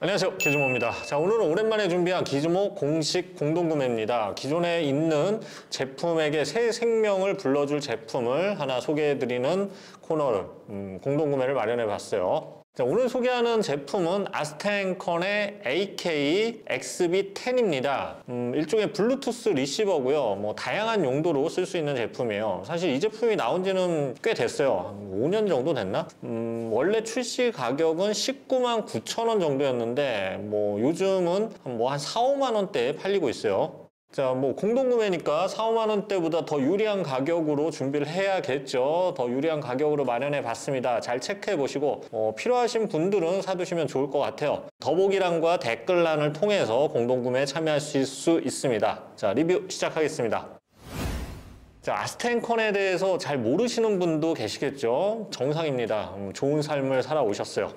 안녕하세요, 기즈모입니다. 자, 오늘은 오랜만에 준비한 기즈모 공식 공동구매입니다. 기존에 있는 제품에게 새 생명을 불러줄 제품을 하나 소개해드리는 코너를 공동구매를 마련해봤어요. 자, 오늘 소개하는 제품은 아스텐컨의 AKXB10입니다. 일종의 블루투스 리시버고요. 뭐 다양한 용도로 쓸 수 있는 제품이에요. 사실 이 제품이 나온 지는 꽤 됐어요. 한 5년 정도 됐나? 원래 출시 가격은 19만 9천 원 정도였는데 뭐 요즘은 한 4, 5만 원대에 팔리고 있어요. 자, 뭐 공동구매니까 4, 5만 원대보다 더 유리한 가격으로 준비를 해야겠죠. 더 유리한 가격으로 마련해 봤습니다. 잘 체크해 보시고 필요하신 분들은 사두시면 좋을 것 같아요. 더보기란과 댓글란을 통해서 공동구매에 참여하실 수 있습니다. 자, 리뷰 시작하겠습니다. 자, 아스텐컨에 대해서 잘 모르시는 분도 계시겠죠. 정상입니다. 좋은 삶을 살아오셨어요.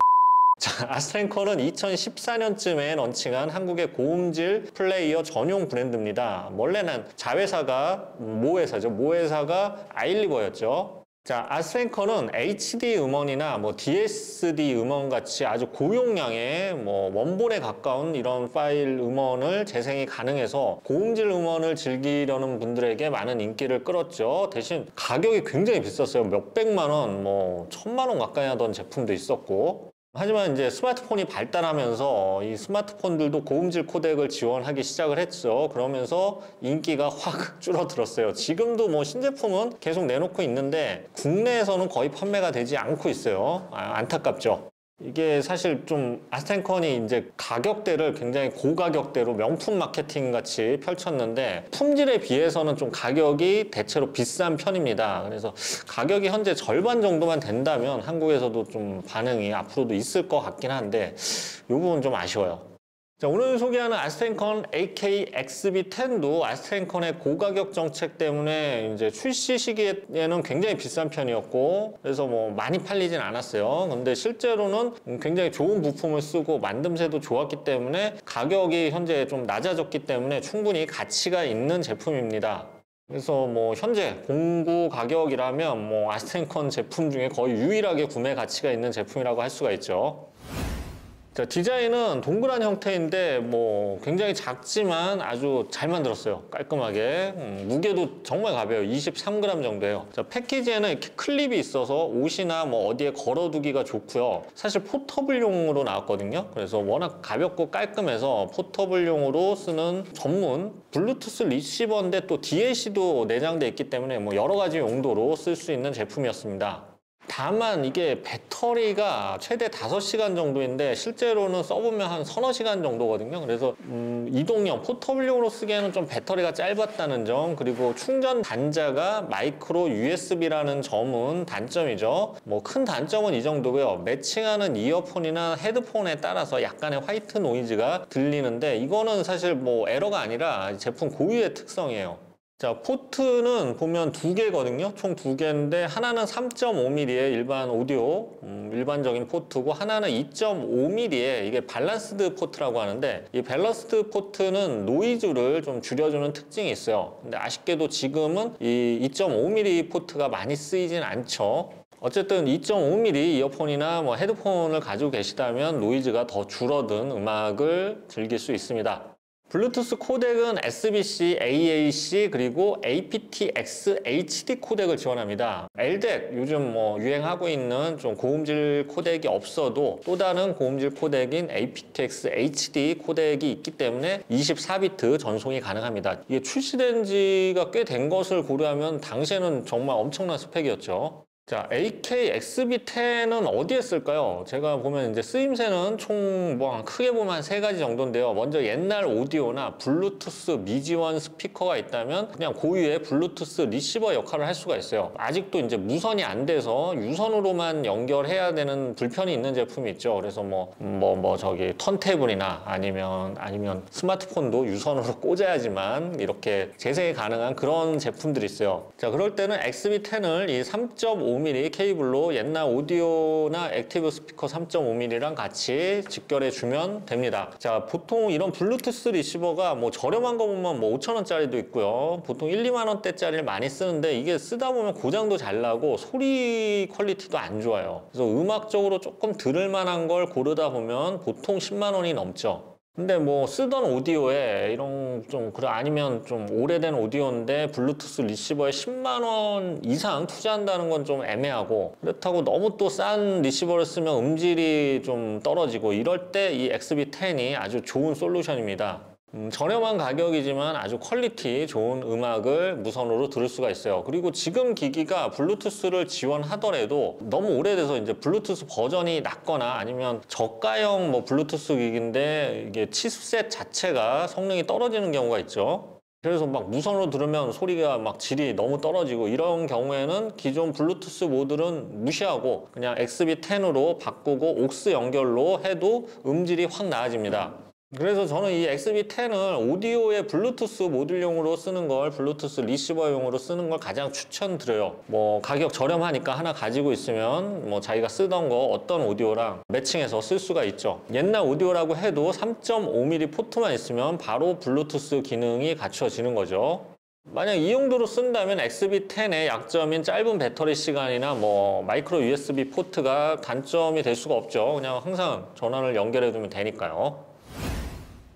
자, 아스텐컨은 2014년쯤에 런칭한 한국의 고음질 플레이어 전용 브랜드입니다. 원래는 자회사가 모회사죠. 모회사가 아일리버였죠. 자, 아스텐컨은 HD 음원이나 DSD 음원 같이 아주 고용량의 원본에 가까운 이런 파일 음원을 재생이 가능해서 고음질 음원을 즐기려는 분들에게 많은 인기를 끌었죠. 대신 가격이 굉장히 비쌌어요. 몇백만 원, 1000만 원 가까이 하던 제품도 있었고. 하지만 이제 스마트폰이 발달하면서 이 스마트폰들도 고음질 코덱을 지원하기 시작을 했죠. 그러면서 인기가 확 줄어들었어요. 지금도 신제품은 계속 내놓고 있는데 국내에서는 거의 판매가 되지 않고 있어요. 안타깝죠. 이게 사실 좀 아스텐컨이 이제 가격대를 굉장히 고가격대로 명품 마케팅 같이 펼쳤는데 품질에 비해서는 좀 가격이 대체로 비싼 편입니다. 그래서 가격이 현재 절반 정도만 된다면 한국에서도 좀 반응이 앞으로도 있을 것 같긴 한데 이 부분 좀 아쉬워요. 자, 오늘 소개하는 아스텐컨 AKXB10도 아스텐컨의 고가격 정책 때문에 이제 출시 시기에는 굉장히 비싼 편이었고 그래서 많이 팔리진 않았어요. 근데 실제로는 굉장히 좋은 부품을 쓰고 만듦새도 좋았기 때문에 가격이 현재 좀 낮아졌기 때문에 충분히 가치가 있는 제품입니다. 그래서 현재 공구 가격이라면 아스텐컨 제품 중에 거의 유일하게 구매 가치가 있는 제품이라고 할 수가 있죠. 자, 디자인은 동그란 형태인데 굉장히 작지만 아주 잘 만들었어요. 깔끔하게. 무게도 정말 가벼워요. 23g 정도예요. 자, 패키지에는 이렇게 클립이 있어서 옷이나 어디에 걸어두기가 좋고요. 사실 포터블용으로 나왔거든요. 그래서 워낙 가볍고 깔끔해서 포터블용으로 쓰는 전문 블루투스 리시버인데 또 DAC도 내장되어 있기 때문에 여러 가지 용도로 쓸 수 있는 제품이었습니다. 다만 이게 배터리가 최대 5시간 정도인데 실제로는 써보면 한 서너 시간 정도거든요. 그래서 이동형, 포터블용으로 쓰기에는 좀 배터리가 짧았다는 점, 그리고 충전 단자가 마이크로 USB라는 점은 단점이죠. 큰 단점은 이 정도고요. 매칭하는 이어폰이나 헤드폰에 따라서 약간의 화이트 노이즈가 들리는데 이거는 사실 에러가 아니라 제품 고유의 특성이에요. 자, 포트는 보면 2개거든요. 총 2개인데 하나는 3.5mm의 일반 오디오 일반적인 포트고 하나는 2.5mm의 이게 밸런스드 포트라고 하는데 이 밸런스드 포트는 노이즈를 좀 줄여주는 특징이 있어요. 근데 아쉽게도 지금은 이 2.5mm 포트가 많이 쓰이진 않죠. 어쨌든 2.5mm 이어폰이나 헤드폰을 가지고 계시다면 노이즈가 더 줄어든 음악을 즐길 수 있습니다. 블루투스 코덱은 SBC, AAC 그리고 aptX HD 코덱을 지원합니다. LDAC 요즘 유행하고 있는 좀 고음질 코덱이 없어도 또 다른 고음질 코덱인 aptX HD 코덱이 있기 때문에 24비트 전송이 가능합니다. 이게 출시된 지가 꽤 된 것을 고려하면 당시에는 정말 엄청난 스펙이었죠. 자, AKXB10은 어디에 쓸까요? 제가 보면 이제 쓰임새는 총 크게 보면 한 3가지 정도인데요. 먼저 옛날 오디오나 블루투스 미지원 스피커가 있다면 그냥 고유의 블루투스 리시버 역할을 할 수가 있어요. 아직도 이제 무선이 안 돼서 유선으로만 연결해야 되는 불편이 있는 제품이 있죠. 그래서 저기 턴테이블이나 아니면 스마트폰도 유선으로 꽂아야지만 이렇게 재생이 가능한 그런 제품들이 있어요. 자, 그럴 때는 XB10을 이 3.5 3.5mm 케이블로 옛날 오디오나 액티브 스피커 3.5mm랑 같이 직결해 주면 됩니다. 자, 보통 이런 블루투스 리시버가 뭐 저렴한 거 보면 뭐 5,000원짜리도 있고요. 보통 1, 2만 원대짜리를 많이 쓰는데 이게 쓰다 보면 고장도 잘 나고 소리 퀄리티도 안 좋아요. 그래서 음악적으로 조금 들을 만한 걸 고르다 보면 보통 10만 원이 넘죠. 근데 뭐 쓰던 오디오에 이런 좀 그래 아니면 좀 오래된 오디오인데 블루투스 리시버에 10만 원 이상 투자한다는 건 좀 애매하고, 그렇다고 너무 또 싼 리시버를 쓰면 음질이 좀 떨어지고, 이럴 때 이 XB10이 아주 좋은 솔루션입니다. 저렴한 가격이지만 아주 퀄리티 좋은 음악을 무선으로 들을 수가 있어요. 그리고 지금 기기가 블루투스를 지원하더라도 너무 오래돼서 이제 블루투스 버전이 낮거나 아니면 저가형 뭐 블루투스 기기인데 이게 칩셋 자체가 성능이 떨어지는 경우가 있죠. 그래서 막 무선으로 들으면 소리가 막 질이 너무 떨어지고, 이런 경우에는 기존 블루투스 모듈은 무시하고 그냥 XB10으로 바꾸고 옥스 연결로 해도 음질이 확 나아집니다. 그래서 저는 이 XB10을 오디오의 블루투스 모듈용으로 쓰는 걸, 블루투스 리시버용으로 쓰는 걸 가장 추천드려요. 뭐 가격 저렴하니까 하나 가지고 있으면 뭐 자기가 쓰던 거 어떤 오디오랑 매칭해서 쓸 수가 있죠. 옛날 오디오라고 해도 3.5mm 포트만 있으면 바로 블루투스 기능이 갖춰지는 거죠. 만약 이 용도로 쓴다면 XB10의 약점인 짧은 배터리 시간이나 뭐 마이크로 USB 포트가 단점이 될 수가 없죠. 그냥 항상 전원을 연결해 두면 되니까요.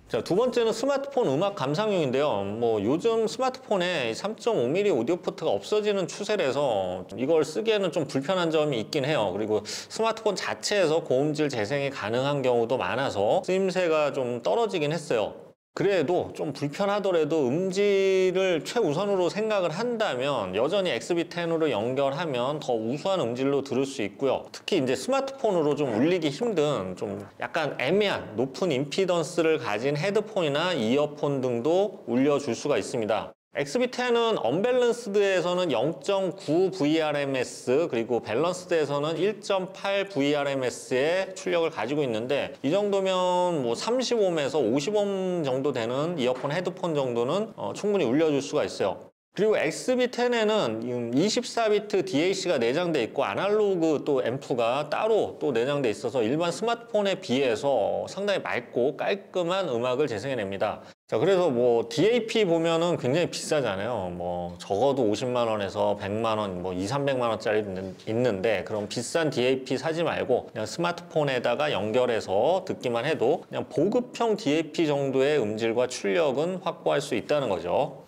자, 두 번째는 스마트폰 음악 감상용인데요. 뭐 요즘 스마트폰에 3.5mm 오디오 포트가 없어지는 추세라서 이걸 쓰기에는 좀 불편한 점이 있긴 해요. 그리고 스마트폰 자체에서 고음질 재생이 가능한 경우도 많아서 쓰임새가 좀 떨어지긴 했어요. 그래도 좀 불편하더라도 음질을 최우선으로 생각을 한다면 여전히 XB10으로 연결하면 더 우수한 음질로 들을 수 있고요. 특히 이제 스마트폰으로 좀 울리기 힘든 좀 약간 애매한 높은 임피던스를 가진 헤드폰이나 이어폰 등도 울려줄 수가 있습니다. XB10은 언밸런스드에서는 0.9 VRMS 그리고 밸런스드에서는 1.8 VRMS의 출력을 가지고 있는데, 이 정도면 뭐 30옴에서 50옴 정도 되는 이어폰 헤드폰 정도는 충분히 울려줄 수가 있어요. 그리고 XB10에는 24비트 DAC가 내장돼 있고 아날로그 또 앰프가 따로 또 내장돼 있어서 일반 스마트폰에 비해서 상당히 맑고 깔끔한 음악을 재생해냅니다. 자, 그래서 뭐 DAP 보면은 굉장히 비싸잖아요. 뭐 적어도 50만 원에서 100만 원, 뭐 2, 300만 원짜리 있는데, 그럼 비싼 DAP 사지 말고 그냥 스마트폰에다가 연결해서 듣기만 해도 그냥 보급형 DAP 정도의 음질과 출력은 확보할 수 있다는 거죠.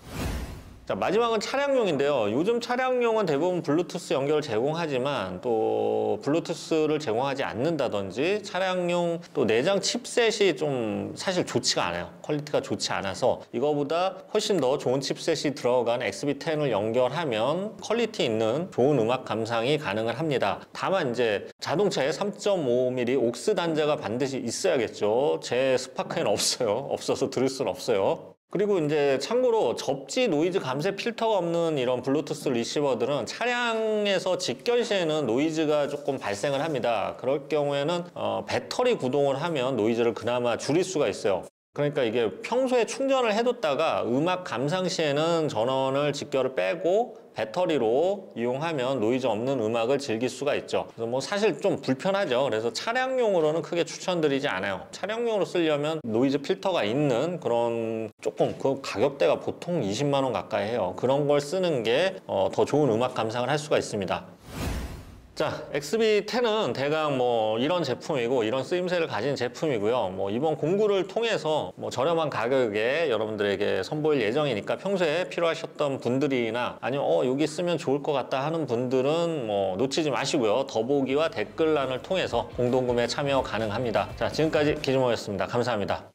자, 마지막은 차량용인데요. 요즘 차량용은 대부분 블루투스 연결을 제공하지만 또 블루투스를 제공하지 않는다든지 차량용 또 내장 칩셋이 좀 사실 좋지가 않아요. 퀄리티가 좋지 않아서 이거보다 훨씬 더 좋은 칩셋이 들어간 XB10을 연결하면 퀄리티 있는 좋은 음악 감상이 가능을 합니다. 다만 이제 자동차에 3.5mm 옥스 단자가 반드시 있어야겠죠. 제 스파크에는 없어요. 없어서 들을 수는 없어요. 그리고 이제 참고로 접지 노이즈 감쇄 필터가 없는 이런 블루투스 리시버들은 차량에서 직결 시에는 노이즈가 조금 발생을 합니다. 그럴 경우에는 배터리 구동을 하면 노이즈를 그나마 줄일 수가 있어요. 그러니까 이게 평소에 충전을 해뒀다가 음악 감상 시에는 전원을 직결을 빼고 배터리로 이용하면 노이즈 없는 음악을 즐길 수가 있죠. 그래서 뭐 사실 좀 불편하죠. 그래서 차량용으로는 크게 추천드리지 않아요. 차량용으로 쓰려면 노이즈 필터가 있는 그런 조금 그 가격대가 보통 20만 원 가까이 해요. 그런 걸 쓰는 게 더 좋은 음악 감상을 할 수가 있습니다. 자, XB10은 대강 뭐 이런 제품이고 이런 쓰임새를 가진 제품이고요. 뭐 이번 공구를 통해서 뭐 저렴한 가격에 여러분들에게 선보일 예정이니까 평소에 필요하셨던 분들이나 아니면 여기 쓰면 좋을 것 같다 하는 분들은 뭐 놓치지 마시고요. 더보기와 댓글란을 통해서 공동구매 참여 가능합니다. 자, 지금까지 기준모였습니다. 감사합니다.